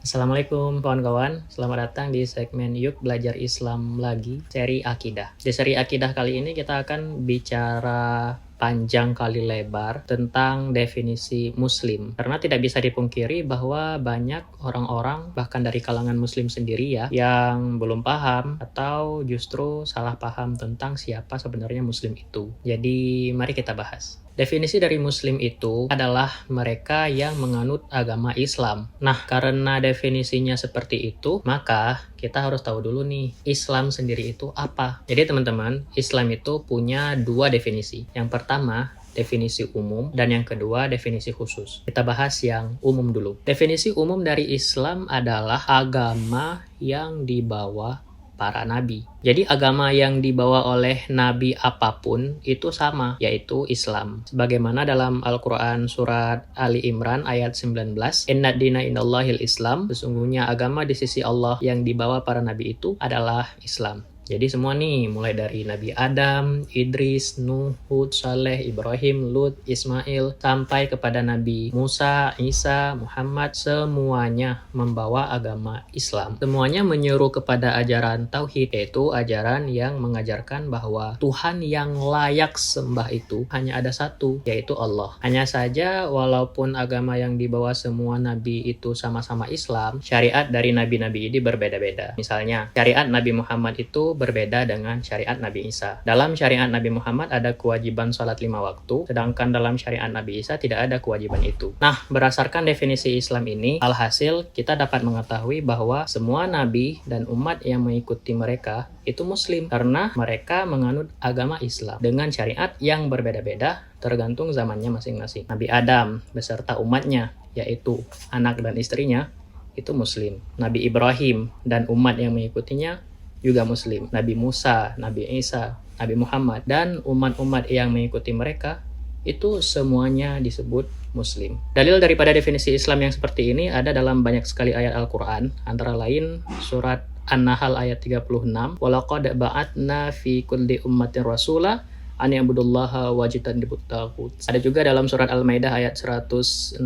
Assalamualaikum kawan-kawan, selamat datang di segmen Yuk Belajar Islam Lagi, seri Akidah. Di seri Akidah kali ini kita akan bicara panjang kali lebar tentang definisi Muslim. Karena tidak bisa dipungkiri bahwa banyak orang-orang, bahkan dari kalangan Muslim sendiri ya, yang belum paham atau justru salah paham tentang siapa sebenarnya Muslim itu. Jadi mari kita bahas. Definisi dari Muslim itu adalah mereka yang menganut agama Islam. Nah, karena definisinya seperti itu, maka kita harus tahu dulu nih, Islam sendiri itu apa. Jadi teman-teman, Islam itu punya dua definisi. Yang pertama, definisi umum, dan yang kedua, definisi khusus. Kita bahas yang umum dulu. Definisi umum dari Islam adalah agama yang dibawa para nabi. Jadi agama yang dibawa oleh nabi apapun itu sama, yaitu Islam. Sebagaimana dalam Al-Quran surat Ali Imran ayat 19, Inna dina indallahil Islam, sesungguhnya agama di sisi Allah yang dibawa para nabi itu adalah Islam. Jadi semua nih, mulai dari Nabi Adam, Idris, Nuh, Hud, Saleh, Ibrahim, Lut, Ismail, sampai kepada Nabi Musa, Isa, Muhammad, semuanya membawa agama Islam. Semuanya menyeru kepada ajaran Tauhid, yaitu ajaran yang mengajarkan bahwa Tuhan yang layak sembah itu hanya ada satu, yaitu Allah. Hanya saja, walaupun agama yang dibawa semua Nabi itu sama-sama Islam, syariat dari Nabi-Nabi ini berbeda-beda. Misalnya, syariat Nabi Muhammad itu berbeda dengan syariat Nabi Isa. Dalam syariat Nabi Muhammad ada kewajiban sholat 5 waktu, sedangkan dalam syariat Nabi Isa tidak ada kewajiban itu. Nah, berdasarkan definisi Islam ini, alhasil kita dapat mengetahui bahwa semua Nabi dan umat yang mengikuti mereka itu Muslim, karena mereka menganut agama Islam dengan syariat yang berbeda-beda tergantung zamannya masing-masing. Nabi Adam beserta umatnya, yaitu anak dan istrinya, itu Muslim. Nabi Ibrahim dan umat yang mengikutinya juga Muslim. Nabi Musa, Nabi Isa, Nabi Muhammad, dan umat-umat yang mengikuti mereka, itu semuanya disebut Muslim. Dalil daripada definisi Islam yang seperti ini ada dalam banyak sekali ayat Al-Quran, antara lain surat An-Nahl ayat 36, وَلَقَدْ بَعَثْنَا فِي كُلِّ أُمَّةٍ رَسُولًا an ya'budullaha wajtanibut taghut. Ada juga dalam surat Al-Maidah ayat 116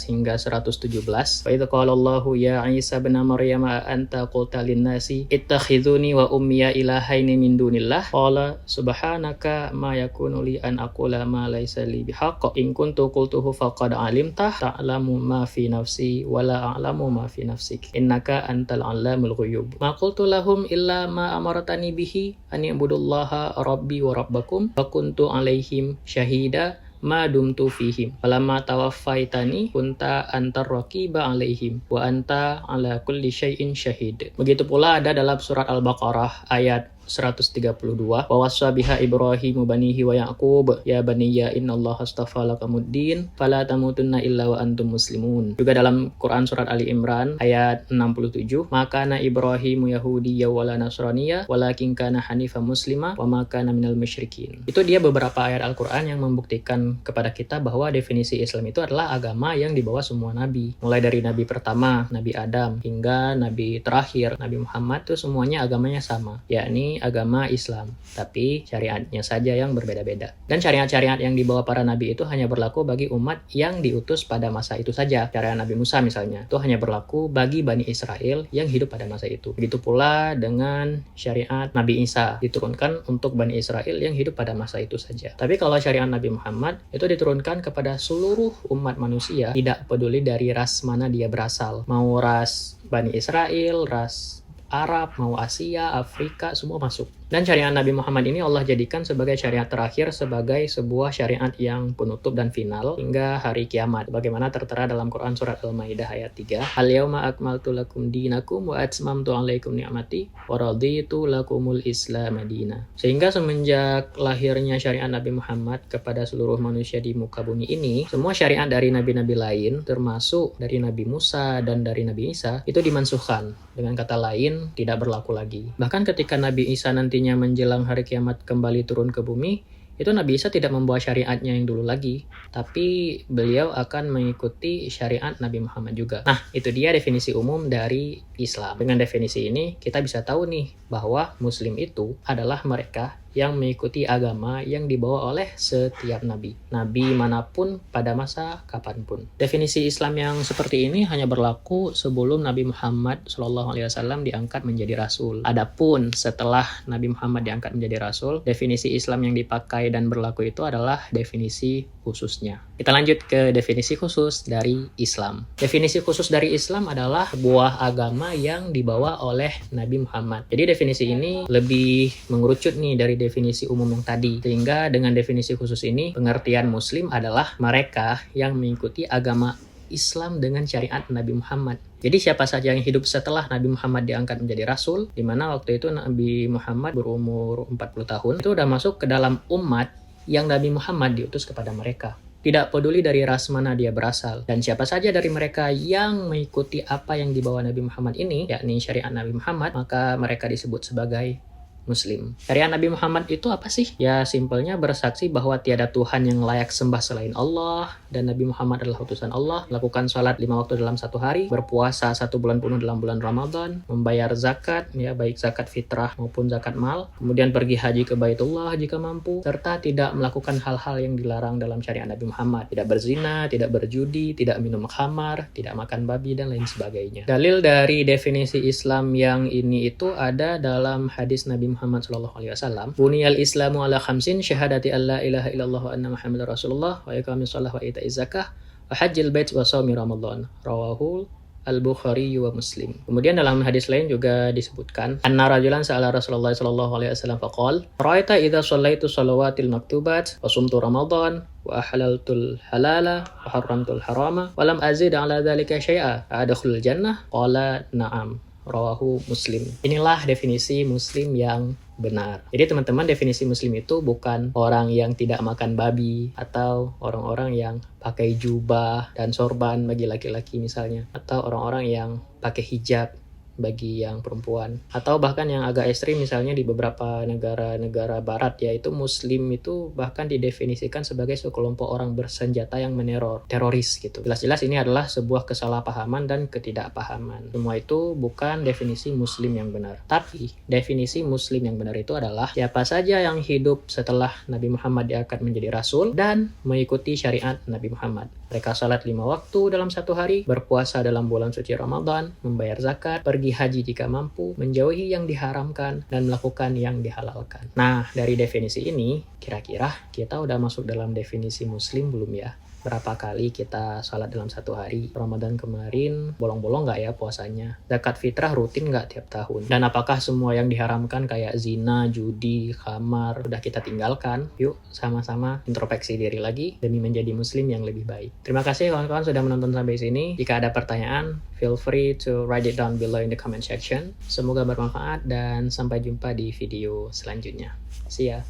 hingga 117. Wa idz qala Allahu ya Isa bin Maryam anta qulta lin-nasi ittakhizuni wa ummiya ilahaini min dunillah qala subhanaka ma yakunu li an aqula ma laysa li bihaqq in kuntu qultuhu faqad alimtah ta'lamu ma fi nafsi wa la a'lamu ma fi nafsik innaka antal 'allamul ghuyub. Ma qultu lahum illa ma amartani bihi an ya'budullaha rabbi wa rabbakum wa kuntu alaihim syahida ma dumtu fihim falamma tawaffaitani kunta antar raqiba alaihim wa anta ala kulli syai'in syahid. Begitu pula ada dalam surat Al-Baqarah ayat 132, wa wassa biha Ibrahimu banihi wa Yaqub ya baniya innallaha astafa lakumuddin fala tamutunna illa wa antum muslimun. Juga dalam Quran surat Ali Imran ayat 67, maka na Ibrahimu yahudiyya wala nasraniyya walakin kana hanifan muslima wa ma kana minal musyrikin. Itu dia beberapa ayat Al-Quran yang membuktikan kepada kita bahwa definisi Islam itu adalah agama yang dibawa semua nabi. Mulai dari nabi pertama, Nabi Adam, hingga nabi terakhir, Nabi Muhammad, itu semuanya agamanya sama, yakni agama Islam, tapi syariatnya saja yang berbeda-beda. Dan syariat-syariat yang dibawa para nabi itu hanya berlaku bagi umat yang diutus pada masa itu saja. Syariat Nabi Musa misalnya, itu hanya berlaku bagi Bani Israel yang hidup pada masa itu. Begitu pula dengan syariat Nabi Isa, diturunkan untuk Bani Israel yang hidup pada masa itu saja. Tapi kalau syariat Nabi Muhammad, itu diturunkan kepada seluruh umat manusia, tidak peduli dari ras mana dia berasal. Mau ras Bani Israel, ras Arab, mau Asia, Afrika, semua masuk. Dan syariat Nabi Muhammad ini Allah jadikan sebagai syariat terakhir, sebagai sebuah syariat yang penutup dan final hingga hari kiamat. Bagaimana tertera dalam Quran surat Al-Maidah ayat 3. Al-yawma akmaltu lakum dinakum wa atmamtu alaikum ni'mati wa raditu lakumul Islam madina. Sehingga semenjak lahirnya syariat Nabi Muhammad kepada seluruh manusia di muka bumi ini, semua syariat dari nabi-nabi lain, termasuk dari Nabi Musa dan dari Nabi Isa, itu dimansuhkan. Dengan kata lain, tidak berlaku lagi. Bahkan ketika Nabi Isa nantinya menjelang hari kiamat kembali turun ke bumi, itu Nabi Isa tidak membawa syariatnya yang dulu lagi, tapi beliau akan mengikuti syariat Nabi Muhammad juga. Nah, itu dia definisi umum dari Islam. Dengan definisi ini, kita bisa tahu nih bahwa Muslim itu adalah mereka yang mengikuti agama yang dibawa oleh setiap nabi. Nabi manapun pada masa kapanpun. Definisi Islam yang seperti ini hanya berlaku sebelum Nabi Muhammad SAW diangkat menjadi Rasul. Adapun setelah Nabi Muhammad diangkat menjadi Rasul, definisi Islam yang dipakai dan berlaku itu adalah definisi khususnya. Kita lanjut ke definisi khusus dari Islam. Definisi khusus dari Islam adalah sebuah agama yang dibawa oleh Nabi Muhammad. Jadi definisi ini lebih mengerucut nih dari definisi umum yang tadi. Sehingga dengan definisi khusus ini, pengertian Muslim adalah mereka yang mengikuti agama Islam dengan syariat Nabi Muhammad. Jadi siapa saja yang hidup setelah Nabi Muhammad diangkat menjadi Rasul, di mana waktu itu Nabi Muhammad berumur 40 tahun, itu udah masuk ke dalam umat yang Nabi Muhammad diutus kepada mereka. Tidak peduli dari ras mana dia berasal. Dan siapa saja dari mereka yang mengikuti apa yang dibawa Nabi Muhammad ini, yakni syariat Nabi Muhammad, maka mereka disebut sebagai Muslim. Syariat Nabi Muhammad itu apa sih? Ya simpelnya bersaksi bahwa tiada Tuhan yang layak sembah selain Allah, dan Nabi Muhammad adalah utusan Allah, melakukan sholat 5 waktu dalam 1 hari, berpuasa 1 bulan penuh dalam bulan Ramadan, membayar zakat, ya baik zakat fitrah maupun zakat mal, kemudian pergi haji ke Baitullah jika mampu, serta tidak melakukan hal-hal yang dilarang dalam syariat Nabi Muhammad. Tidak berzina, tidak berjudi, tidak minum khamar, tidak makan babi, dan lain sebagainya. Dalil dari definisi Islam yang ini itu ada dalam hadis Nabi Muhammad SAW. Buniyal Islamu ala khamsin syahadati alla ilaha illallah wa anna Muhammadar Rasulullah wa iqamis shalah wa ita'iz zakah wa hajjil bait wa shaumi Ramadan. Rawahu Al-Bukhari wa Muslim. Kemudian dalam hadis lain juga disebutkan, anna rajulan sa'ala Rasulullah sallallahu alaihi wasallam faqala, ra'aita idza shallaitu shalawatil maktubat wa sumtu Ramadan wa ahlaltul halala wa harramtul harama wa lam azid ala dzalika syai'a adkhulul jannah? Qala na'am. Rawahu Muslim. Inilah definisi Muslim yang benar. Jadi teman-teman, definisi Muslim itu bukan orang yang tidak makan babi, atau orang-orang yang pakai jubah dan sorban bagi laki-laki misalnya, atau orang-orang yang pakai hijab bagi yang perempuan, atau bahkan yang agak ekstrim misalnya di beberapa negara-negara barat, yaitu Muslim itu bahkan didefinisikan sebagai sekelompok orang bersenjata yang meneror, teroris gitu. Jelas-jelas ini adalah sebuah kesalahpahaman dan ketidakpahaman. Semua itu bukan definisi Muslim yang benar. Tapi definisi Muslim yang benar itu adalah siapa saja yang hidup setelah Nabi Muhammad diangkat menjadi Rasul dan mengikuti syariat Nabi Muhammad. Mereka salat 5 waktu dalam 1 hari, berpuasa dalam bulan suci Ramadan, membayar zakat, pergi haji jika mampu, menjauhi yang diharamkan, dan melakukan yang dihalalkan. Nah, dari definisi ini, kira-kira kita udah masuk dalam definisi Muslim belum ya? Berapa kali kita salat dalam 1 hari? Ramadan kemarin bolong-bolong nggak ya puasanya? Zakat fitrah rutin nggak tiap tahun? Dan apakah semua yang diharamkan kayak zina, judi, khamar udah kita tinggalkan? Yuk sama-sama introspeksi diri lagi demi menjadi Muslim yang lebih baik. Terima kasih kawan-kawan sudah menonton sampai sini. Jika ada pertanyaan, feel free to write it down below in the comment section. Semoga bermanfaat dan sampai jumpa di video selanjutnya. See ya!